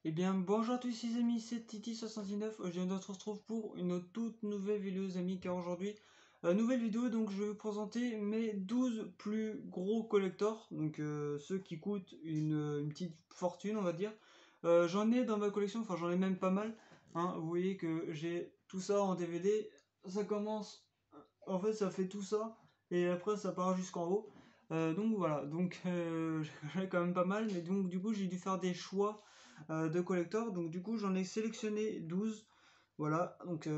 Eh bien, bonjour à tous les amis, c'est Titi69. Aujourd'hui, on se retrouve pour une toute nouvelle vidéo, les amis, car aujourd'hui, nouvelle vidéo, donc je vais vous présenter mes 12 plus gros collectors, donc ceux qui coûtent une petite fortune, on va dire. J'en ai dans ma collection, enfin, j'en ai même pas mal. Hein, vous voyez que j'ai tout ça en DVD. Ça commence, en fait, ça fait tout ça, et après, ça part jusqu'en haut. Donc voilà, donc j'en ai quand même pas mal, mais donc du coup, j'ai dû faire des choix de collector. Donc du coup, j'en ai sélectionné 12. Voilà, donc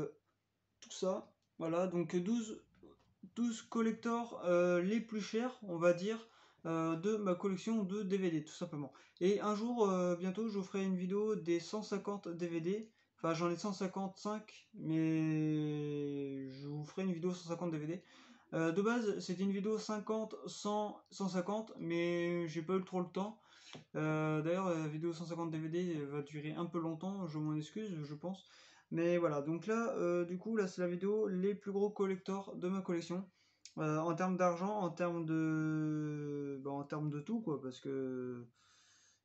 tout ça. Voilà, donc 12 collectors les plus chers, on va dire, de ma collection de DVD, tout simplement. Et un jour, bientôt, je vous ferai une vidéo des 150 DVD. Enfin, j'en ai 155, mais je vous ferai une vidéo 150 DVD. De base, c'était une vidéo 50, 100, 150, mais j'ai pas eu trop le temps. D'ailleurs, la vidéo 150 DVD va durer un peu longtemps, je m'en excuse, je pense. Mais voilà, donc là, du coup, là, c'est la vidéo les plus gros collectors de ma collection. En termes d'argent, en termes de tout, quoi, parce que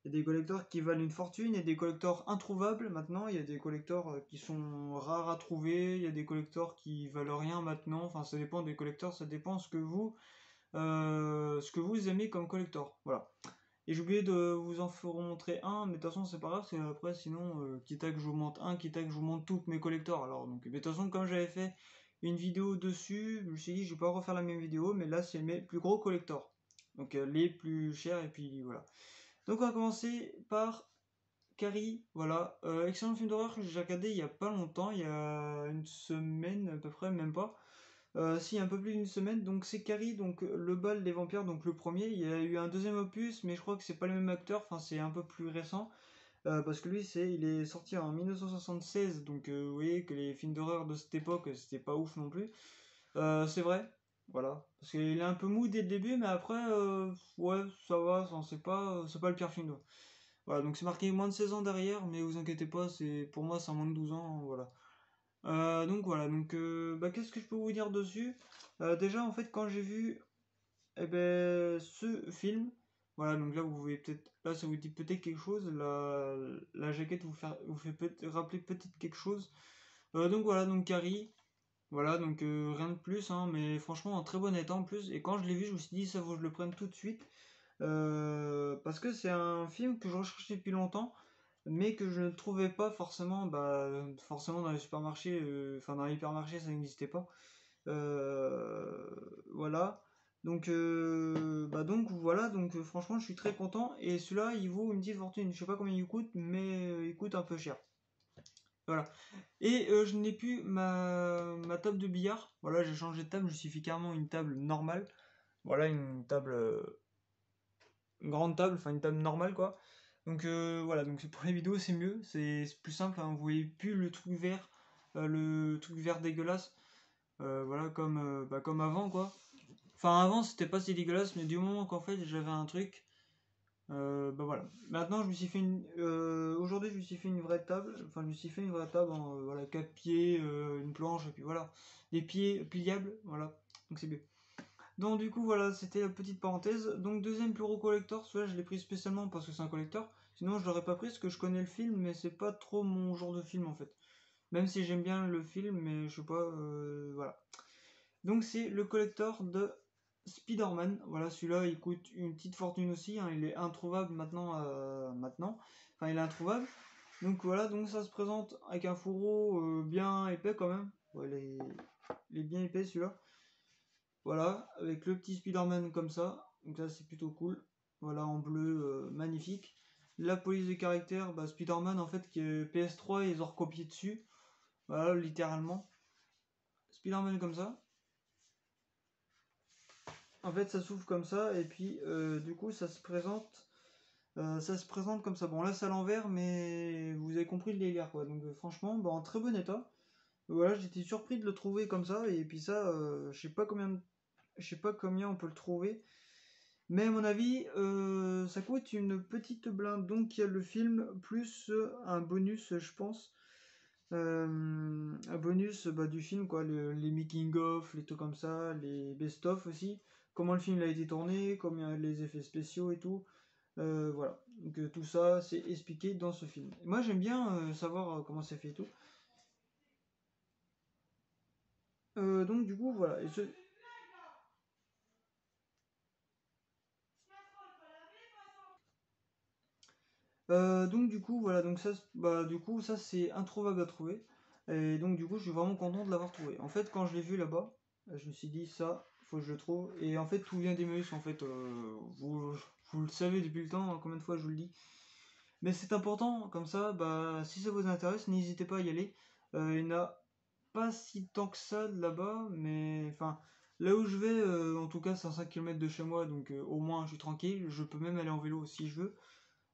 il y a des collecteurs qui valent une fortune, il y a des collectors introuvables maintenant, il y a des collecteurs qui sont rares à trouver, il y a des collectors qui valent rien maintenant. Enfin, ça dépend des collecteurs, ça dépend ce que vous aimez comme collector. Voilà. Et j'ai oublié de vous en montrer un, mais de toute façon c'est pas grave, c'est après sinon, quitte à que je vous montre un, quitte à que je vous montre toutes mes collectors. Alors donc, mais de toute façon comme j'avais fait une vidéo dessus, je me suis dit je vais pas refaire la même vidéo, mais là c'est mes plus gros collectors. Donc les plus chers et puis voilà. Donc on va commencer par Carrie, voilà. Excellent film d'horreur que j'ai regardé il y a pas longtemps, il y a une semaine à peu près, même pas. Si, un peu plus d'une semaine, donc c'est Carrie, donc le bal des vampires, donc le premier. Il y a eu un deuxième opus, mais je crois que c'est pas le même acteur, enfin c'est un peu plus récent, parce que lui il est sorti en 1976, donc vous voyez que les films d'horreur de cette époque c'était pas ouf non plus. C'est vrai, voilà, parce qu'il est un peu mou dès le début, mais après ouais ça va, c'est pas le pire film. Voilà, donc c'est marqué moins de 16 ans derrière, mais vous inquiétez pas, c'est pour moi c'est un moins de 12 ans, voilà. Donc voilà, donc qu'est-ce que je peux vous dire dessus? Déjà en fait quand j'ai vu ce film, voilà, donc là vous voyez peut-être, là ça vous dit peut-être quelque chose, la jaquette vous fait peut-être rappeler peut-être quelque chose. Donc voilà, donc Carrie, voilà, donc rien de plus, hein, mais franchement en très bon état en plus, et quand je l'ai vu je me suis dit ça vaut que je le prenne tout de suite, parce que c'est un film que je recherchais depuis longtemps, mais que je ne trouvais pas forcément, forcément dans les supermarchés, enfin dans les hypermarchés ça n'existait pas. Voilà. Donc voilà, donc franchement je suis très content. Et celui-là il vaut une petite fortune. Je sais pas combien il coûte, mais il coûte un peu cher. Voilà. Et je n'ai plus ma table de billard. Voilà, j'ai changé de table, je me suis fait carrément une table normale. Voilà, une table, une grande table, enfin une table normale quoi. Donc voilà, donc pour les vidéos c'est mieux, c'est plus simple, hein, vous voyez plus le truc vert dégueulasse, voilà comme avant quoi. Enfin avant c'était pas si dégueulasse, mais du moment qu'en fait j'avais un truc, voilà. Maintenant je me suis fait aujourd'hui je me suis fait une vraie table, enfin je me suis fait une vraie table en voilà 4 pieds, une planche et puis voilà, des pieds pliables, voilà, donc c'est mieux. Donc du coup voilà, c'était la petite parenthèse. Donc deuxième plus gros collector, celui-là je l'ai pris spécialement parce que c'est un collector. Sinon je l'aurais pas pris parce que je connais le film, mais c'est pas trop mon genre de film en fait. Même si j'aime bien le film, mais je sais pas, voilà. Donc c'est le collector de Spider-Man. Voilà, celui-là il coûte une petite fortune aussi, hein. Il est introuvable maintenant. Enfin il est introuvable. Donc voilà, donc ça se présente avec un fourreau bien épais quand même. Ouais, il est bien épais celui-là. Voilà, avec le petit Spider-Man comme ça. Donc ça c'est plutôt cool. Voilà, en bleu, magnifique. La police de caractère, Spider-Man en fait, qui est PS3, ils ont recopié dessus. Voilà, littéralement. Spider-Man comme ça. En fait, ça s'ouvre comme ça, et puis du coup, ça se présente comme ça. Bon, là, c'est à l'envers, mais vous avez compris le délire, quoi. Donc, franchement, en très bon état. Voilà, j'étais surpris de le trouver comme ça, et puis ça, je sais pas combien on peut le trouver. Mais à mon avis, ça coûte une petite blinde. Donc il y a le film plus un bonus, je pense. Un bonus du film, quoi. Les making-of, les trucs comme ça, les best-of aussi. Comment le film a été tourné, combien les effets spéciaux et tout. Voilà, donc tout ça c'est expliqué dans ce film. Moi j'aime bien savoir comment c'est fait et tout. Donc du coup voilà. Donc du coup voilà, donc ça, bah, du coup ça c'est introuvable à trouver. Et donc du coup je suis vraiment content de l'avoir trouvé. En fait quand je l'ai vu là-bas, je me suis dit ça, faut que je le trouve. Et en fait tout vient d'Emmaüs en fait. Vous le savez depuis le temps, hein, combien de fois je vous le dis. Mais c'est important, comme ça, bah si ça vous intéresse, n'hésitez pas à y aller. Il n'y en a pas si tant que ça là-bas, mais enfin là où je vais, en tout cas c'est à 5 km de chez moi, donc au moins je suis tranquille. Je peux même aller en vélo si je veux.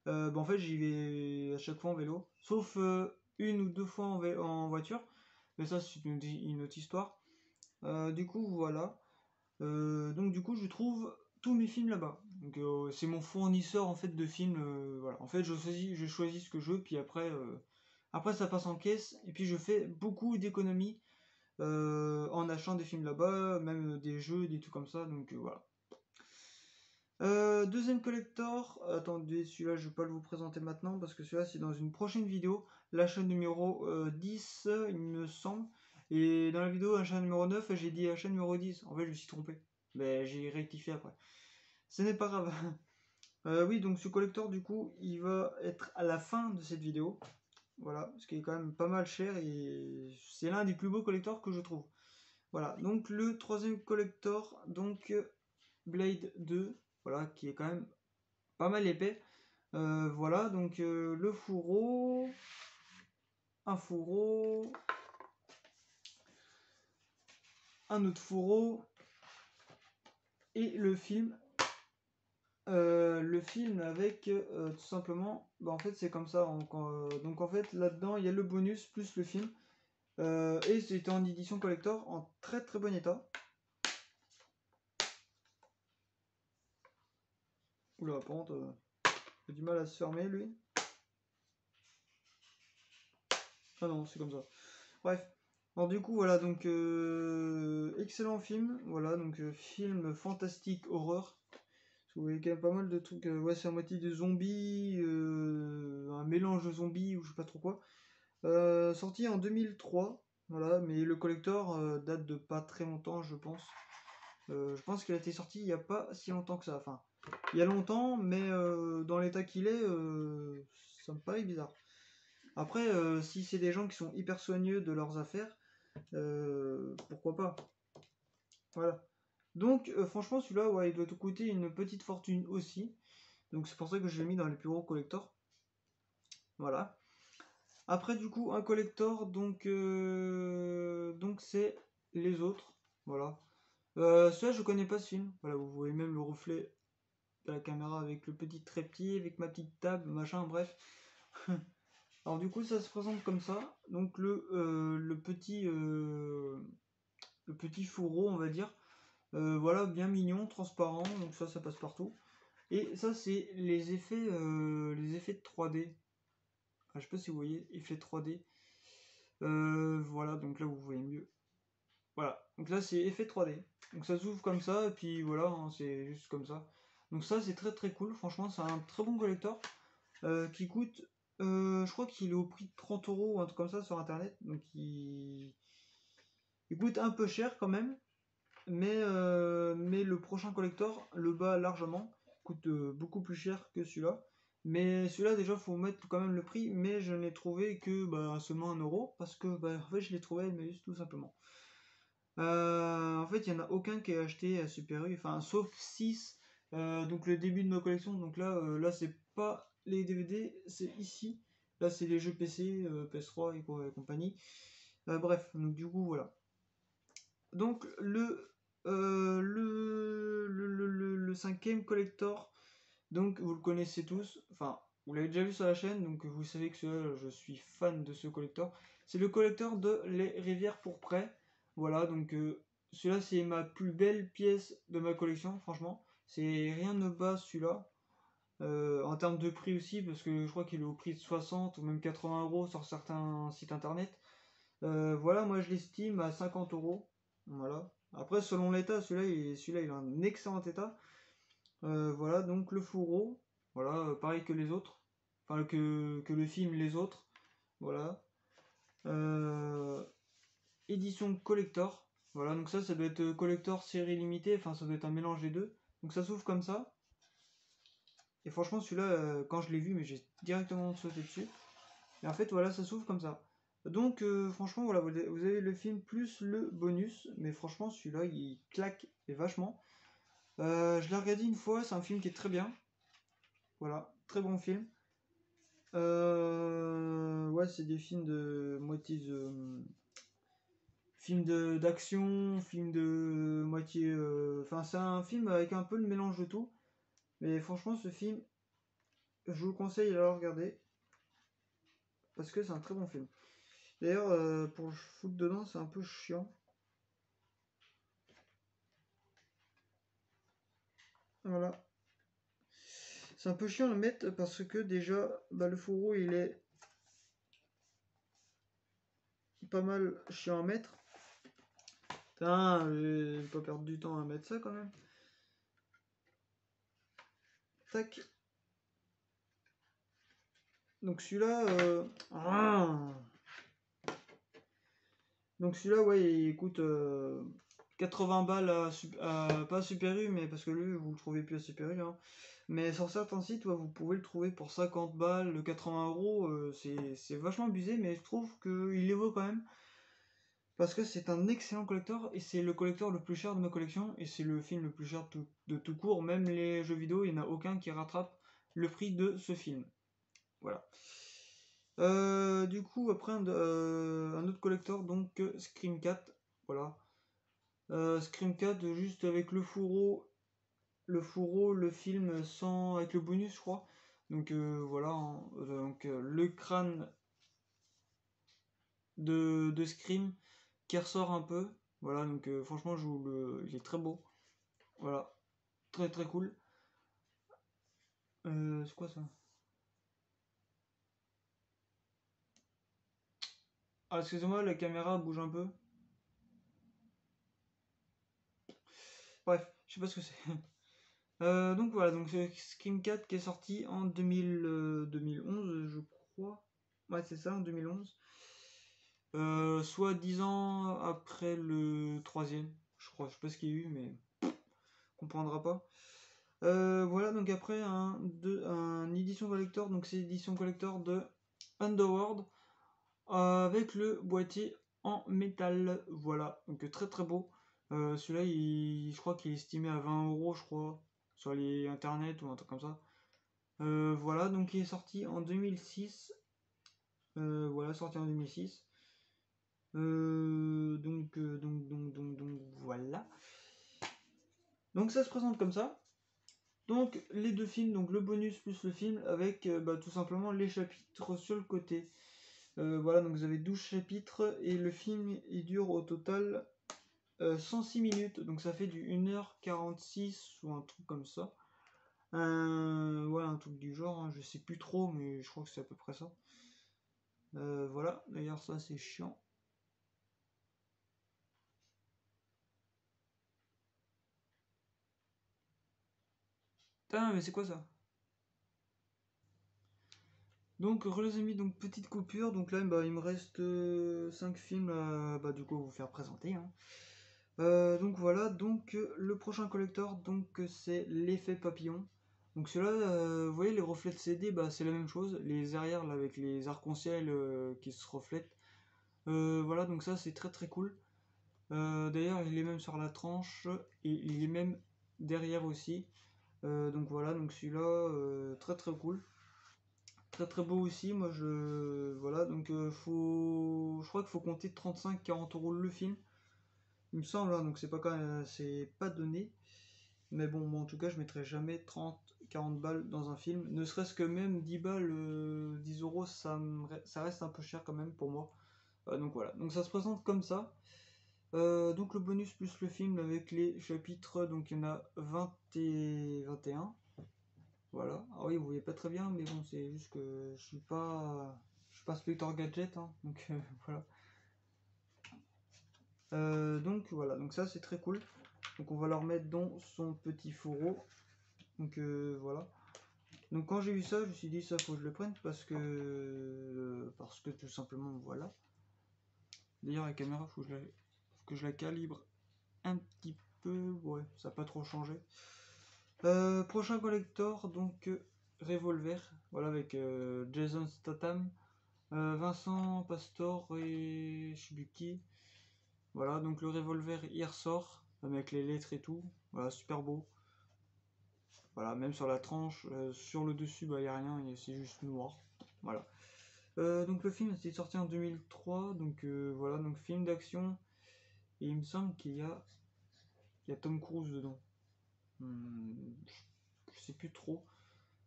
Bah, en fait, j'y vais à chaque fois en vélo, sauf une ou deux fois en voiture, mais ça, c'est une autre histoire. Du coup, voilà. Donc, du coup, je trouve tous mes films là-bas. Donc, c'est mon fournisseur en fait de films. Voilà. En fait, je choisis ce que je veux, puis après, ça passe en caisse, et puis je fais beaucoup d'économies en achetant des films là-bas, même des jeux, des trucs comme ça. Donc, voilà. Deuxième collector, attendez, celui-là je vais pas le vous présenter maintenant parce que celui-là c'est dans une prochaine vidéo, l'achat numéro 10 il me semble, et dans la vidéo achat numéro 9 j'ai dit achat numéro 10, en fait je me suis trompé, mais j'ai rectifié après, ce n'est pas grave. Oui, donc ce collector du coup il va être à la fin de cette vidéo, voilà, ce qui est quand même pas mal cher et c'est l'un des plus beaux collectors que je trouve. Voilà, donc le troisième collector, donc Blade 2, voilà, qui est quand même pas mal épais. Voilà, donc le fourreau, un fourreau, un autre fourreau, et le film. Le film avec tout simplement, bah, en fait c'est comme ça, donc en fait là-dedans il y a le bonus plus le film, et c'était en édition collector en très très bon état. Oula, par contre, j'ai du mal à se fermer lui. Ah non, c'est comme ça. Bref. Alors du coup voilà, donc excellent film, voilà, donc film fantastique horreur. Vous voyez quand même pas mal de trucs, ouais c'est à moitié des zombies, un mélange de zombies ou je sais pas trop quoi. Sorti en 2003, voilà, mais le collector date de pas très longtemps je pense. Je pense qu'il a été sorti il y a pas si longtemps que ça, enfin il y a longtemps, mais dans l'état qu'il est, ça me paraît bizarre. Après, si c'est des gens qui sont hyper soigneux de leurs affaires, pourquoi pas. Voilà. Donc, franchement, celui-là, ouais, il doit te coûter une petite fortune aussi. Donc, c'est pour ça que je l'ai mis dans les plus gros collectors. Voilà. Après, du coup, un collector, donc c'est les autres. Voilà. Celui-là, je connais pas ce film. Voilà, vous voyez même le reflet de la caméra avec le petit trépied, avec ma petite table, machin, bref. Alors, du coup, ça se présente comme ça. Donc, le petit fourreau, on va dire. Voilà, bien mignon, transparent, donc ça passe partout. Et ça, c'est les effets de 3D. Ah, je sais pas si vous voyez, effet 3D. Voilà, donc là, vous voyez mieux. Voilà, donc là, c'est effet 3D. Donc ça s'ouvre comme ça, et puis voilà, hein, c'est juste comme ça. Donc ça, c'est très très cool. Franchement, c'est un très bon collector qui coûte, je crois qu'il est au prix de 30 € ou un truc comme ça sur internet. Donc il coûte un peu cher quand même. Mais le prochain collector le bat largement, coûte beaucoup plus cher que celui-là. Mais celui-là déjà faut mettre quand même le prix, mais je n'ai trouvé que seulement 1 € parce que en fait je l'ai trouvé à Emmaüs tout simplement. En fait il n'y en a aucun qui est acheté à Super U, enfin sauf 6, donc le début de ma collection, donc là c'est pas les DVD, c'est ici, là c'est les jeux PC, PS3 et compagnie. Bref, donc du coup voilà. Donc le cinquième collector, donc vous le connaissez tous, enfin vous l'avez déjà vu sur la chaîne, donc vous savez que je suis fan de ce collector. C'est le collector de Les Rivières Pourprès. Voilà, donc celui-là c'est ma plus belle pièce de ma collection, franchement. C'est rien ne bat celui-là. En termes de prix aussi, parce que je crois qu'il est au prix de 60 ou même 80 € sur certains sites internet. Voilà, moi je l'estime à 50 €. Voilà. Après, selon l'état, celui-là il est en excellent état. Voilà, donc le fourreau. Voilà, pareil que les autres. Enfin, que le film Les Autres. Voilà. Édition collector. Voilà, donc ça doit être collector série limitée. Enfin, ça doit être un mélange des deux. Donc ça s'ouvre comme ça. Et franchement, celui-là, quand je l'ai vu, mais j'ai directement sauté dessus. Et en fait, voilà, ça s'ouvre comme ça. Donc, franchement, voilà, vous avez le film plus le bonus. Mais franchement, celui-là, il claque et vachement. Je l'ai regardé une fois, c'est un film qui est très bien. Voilà, très bon film. Ouais, c'est des films de moitié film d'action, film de moitié. Enfin, c'est un film avec un peu le mélange de tout. Mais franchement, ce film, je vous conseille de le regarder parce que c'est un très bon film. D'ailleurs, pour le foutre dedans, c'est un peu chiant. Voilà. C'est un peu chiant à le mettre parce que déjà, bah, le fourreau il est pas mal chiant à mettre. Putain, pas perdre du temps à mettre ça quand même. Tac. Donc celui-là, donc celui-là, ouais, il coûte 80 balles pas à Super U, mais parce que lui, vous le trouvez plus à Super U. Hein. Mais sur certains sites, ouais, vous pouvez le trouver pour 50 balles, 80 euros. C'est vachement abusé, mais je trouve qu'il les vaut quand même. Parce que c'est un excellent collector et c'est le collector le plus cher de ma collection et c'est le film le plus cher de tout court. Même les jeux vidéo, il n'y en a aucun qui rattrape le prix de ce film. Voilà. Du coup, après un autre collector, donc Scream 4. Voilà. Scream 4, juste avec le fourreau, le film sans avec le bonus, je crois. Donc voilà. Hein. Donc le crâne de Scream qui ressort un peu. Voilà, donc franchement, il est très beau. Voilà, très très cool. C'est quoi ça? Ah, excusez-moi, la caméra bouge un peu. Bref, je sais pas ce que c'est. Donc voilà, donc c'est Scream 4 qui est sorti en 2011, je crois. Ouais, c'est ça, en 2011. Soit 10 ans après le troisième, je crois. Je sais pas ce qu'il y a eu, mais on comprendra pas. Voilà, donc après un édition collector, donc c'est l'édition collector de Underworld avec le boîtier en métal. Voilà, donc très très beau. Celui-là, je crois qu'il est estimé à 20 euros, je crois, sur les internet ou un truc comme ça. Voilà, donc il est sorti en 2006. Voilà, sorti en 2006. Donc, voilà. Donc ça se présente comme ça. Donc les deux films, donc le bonus plus le film avec tout simplement les chapitres sur le côté. Voilà, donc vous avez 12 chapitres et le film il dure au total 106 minutes, donc ça fait du 1h46 ou un truc comme ça. Ouais, un truc du genre, hein, je sais plus trop, mais je crois que c'est à peu près ça. Voilà, d'ailleurs ça c'est chiant. Putain, mais c'est quoi ça? Donc, les amis, donc petite coupure. Donc là, bah, il me reste 5 films à du coup, vous faire présenter. Hein. Donc voilà, donc le prochain collector, donc c'est l'effet papillon. Donc celui-là, vous voyez les reflets de CD, bah, c'est la même chose. Les arrières là, avec les arcs-en-ciel qui se reflètent. Voilà, donc ça c'est très très cool. D'ailleurs, il est même sur la tranche et il est même derrière aussi. Donc voilà, donc celui-là, très très cool. Très très beau aussi, moi je... Voilà, donc je crois qu'il faut compter 35-40 euros le film. Il me semble, hein, donc c'est pas quand même... c'est pas donné. Mais bon, moi en tout cas, je mettrai jamais 30-40 balles dans un film. Ne serait-ce que même 10 balles, 10 euros, ça reste un peu cher quand même pour moi. Donc voilà, donc ça se présente comme ça. Donc le bonus plus le film avec les chapitres, donc il y en a 20 et 21. Voilà. Ah oui, vous voyez pas très bien, mais bon, c'est juste que je suis pas Spector Gadget, hein, donc voilà. Donc voilà, donc ça c'est très cool. Donc on va leur mettre dans son petit fourreau. Donc voilà. Donc quand j'ai vu ça, je me suis dit ça faut que je le prenne parce que tout simplement voilà. D'ailleurs la caméra faut que je la calibre un petit peu, ouais ça n'a pas trop changé. Prochain collector donc Revolver, voilà avec Jason Statham, Vincent Pastor et je sais plus qui. Voilà donc le Revolver il ressort avec les lettres et tout, voilà super beau. Voilà, même sur la tranche, sur le dessus, bah, il n'y a rien, c'est juste noir. Voilà. Donc le film était sorti en 2003, donc voilà, donc film d'action. Et il me semble qu'il y a Tom Cruise dedans. Je sais plus trop.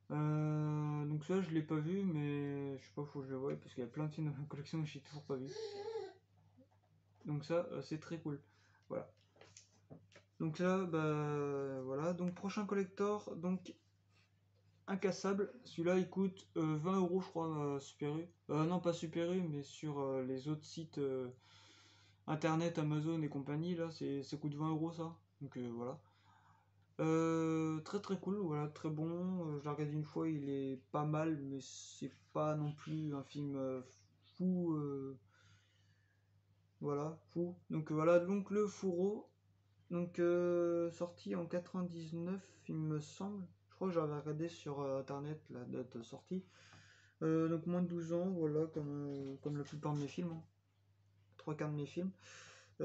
Donc ça, je l'ai pas vu, mais je sais pas, faut que je le voie, parce qu'il y a plein de films dans ma collection que j'ai toujours pas vu. Donc ça, c'est très cool. Voilà. Donc là, bah voilà. Donc prochain collector, donc incassable. Celui-là il coûte 20 euros je crois, Super U. Non pas Super U, mais sur les autres sites internet, Amazon et compagnie, là ça coûte 20 euros ça. Donc voilà. Très très cool, voilà, très bon. Je l'ai regardé une fois, il est pas mal, mais c'est pas non plus un film fou. Voilà, fou. Donc voilà, donc le fourreau. Donc sorti en 99, il me semble. Je crois que j'avais regardé sur internet la date de sortie. Donc moins de 12 ans, voilà, comme la plupart de mes films. Hein. 3 quarts de mes films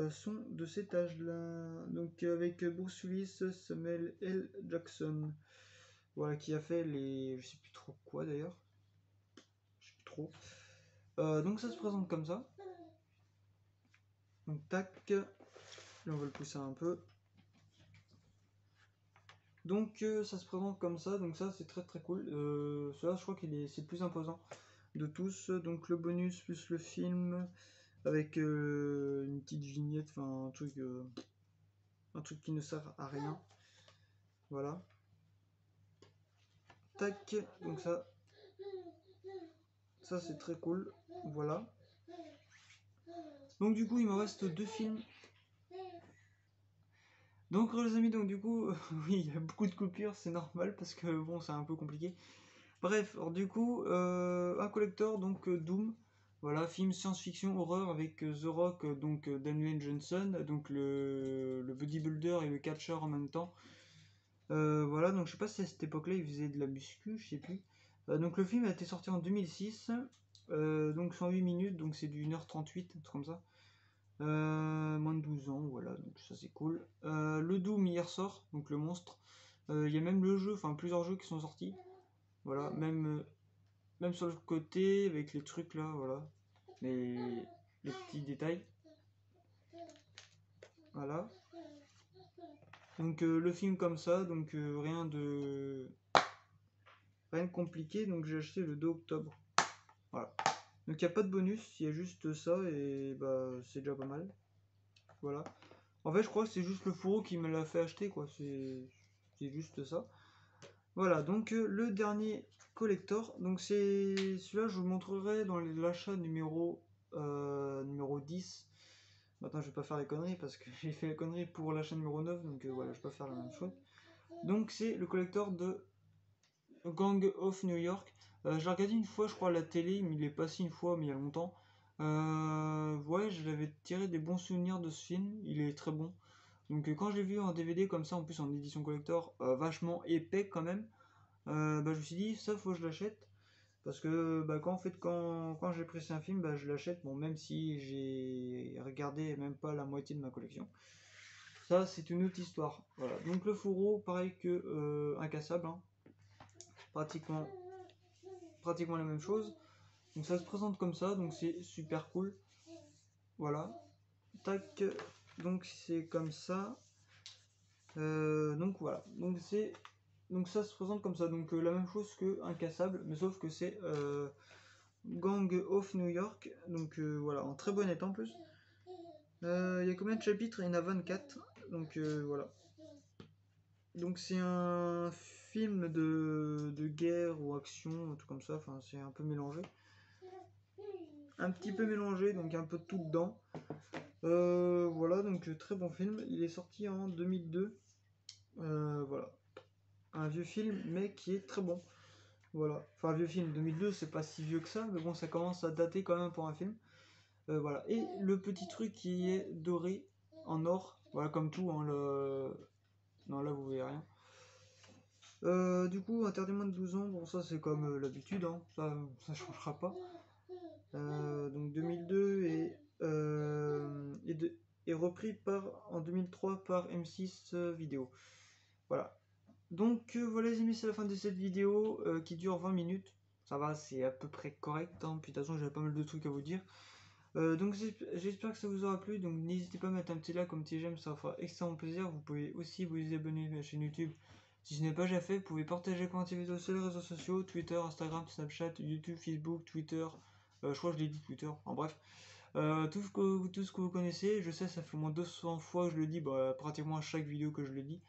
sont de cet âge-là. Donc avec Bruce Willis, Samuel L. Jackson. Voilà, qui a fait les... Je sais plus trop quoi d'ailleurs. Je sais plus trop. Donc ça se présente comme ça. Donc tac. Là on va le pousser un peu. Donc ça se présente comme ça, donc ça c'est très très cool. Celui-là je crois c'est le plus imposant de tous. Donc le bonus plus le film avec une petite vignette, enfin un truc qui ne sert à rien. Voilà. Tac, donc ça c'est très cool. Voilà. Donc du coup il me reste 2 films. Donc les amis, donc du coup, oui, il y a beaucoup de coupures, c'est normal parce que bon, c'est un peu compliqué. Bref, alors du coup, un collector, donc Doom, voilà, film science-fiction horreur avec The Rock, donc Dwayne Johnson, donc le bodybuilder et le catcher en même temps. Voilà, donc je sais pas si à cette époque-là il faisait de la muscu, je sais plus. Donc le film a été sorti en 2006, donc 108 minutes, donc c'est du 1h38, un truc comme ça. Moins de 12 ans, voilà, donc ça c'est cool. Le Doom il ressort, donc le monstre. Il y a même le jeu, enfin plusieurs jeux qui sont sortis. Voilà, même sur le côté, avec les trucs là, voilà. Les petits détails. Voilà. Donc le film comme ça, donc rien de compliqué, donc j'ai acheté le 2 octobre. Voilà. Donc il n'y a pas de bonus, il y a juste ça et bah c'est déjà pas mal. Voilà. En fait je crois que c'est juste le fourreau qui me l'a fait acheter quoi, c'est juste ça. Voilà, donc le dernier collector, donc c'est celui-là je vous le montrerai dans l'achat numéro 10. Maintenant je vais pas faire les conneries parce que j'ai fait les conneries pour l'achat numéro 9, donc voilà, je vais pas faire la même chose. Donc c'est le collector de Gang of New York. J'ai regardé une fois je crois à la télé, mais il est passé une fois mais il y a longtemps. Ouais, je l'avais tiré des bons souvenirs de ce film, il est très bon. Donc quand je l'ai vu en DVD comme ça, en plus en édition collector, vachement épais quand même, bah, je me suis dit ça faut que je l'achète. Parce que bah, quand j'ai apprécié un film, bah, je l'achète, bon, même si j'ai regardé même pas la moitié de ma collection. Ça c'est une autre histoire. Voilà. Donc le fourreau, pareil que incassable, hein. Pratiquement la même chose. Donc ça se présente comme ça, donc c'est super cool. Voilà. Tac. Donc c'est comme ça. Donc voilà. Donc ça se présente comme ça. Donc la même chose que Incassable, mais sauf que c'est Gang of New York. Donc voilà, en très bon état en plus. Il y a combien de chapitres? Il y en a 24. Donc voilà. Donc c'est un film de guerre ou action, un truc comme ça. Enfin, c'est un peu mélangé. Un petit peu mélangé, donc un peu de tout dedans. Voilà, donc très bon film. Il est sorti en 2002. Voilà. Un vieux film, mais qui est très bon. Voilà, enfin vieux film, 2002 c'est pas si vieux que ça, mais bon ça commence à dater quand même pour un film. Voilà, et le petit truc qui est doré en or, voilà comme tout, hein, non là vous voyez rien. Du coup, interdit moins de 12 ans, bon ça c'est comme l'habitude, hein, ça changera pas. Donc 2002 est repris en 2003 par M6 Vidéo. Voilà. Donc voilà les amis, c'est la fin de cette vidéo qui dure 20 minutes. Ça va, c'est à peu près correct, hein. Puis de toute façon j'avais pas mal de trucs à vous dire. Donc j'espère que ça vous aura plu, donc n'hésitez pas à mettre un petit like, un petit j'aime, ça fera extrêmement plaisir. Vous pouvez aussi vous abonner à la chaîne YouTube si ce n'est pas déjà fait. Vous pouvez partager, commenter la vidéo sur les réseaux sociaux, Twitter, Instagram, Snapchat, YouTube, Facebook, Twitter, je crois que je l'ai dit Twitter, en bref. Tout ce que vous connaissez, je sais ça fait au moins 200 fois que je le dis, bah, pratiquement à chaque vidéo que je le dis.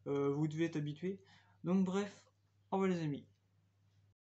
Vous devez être habitué. Donc bref, au revoir les amis.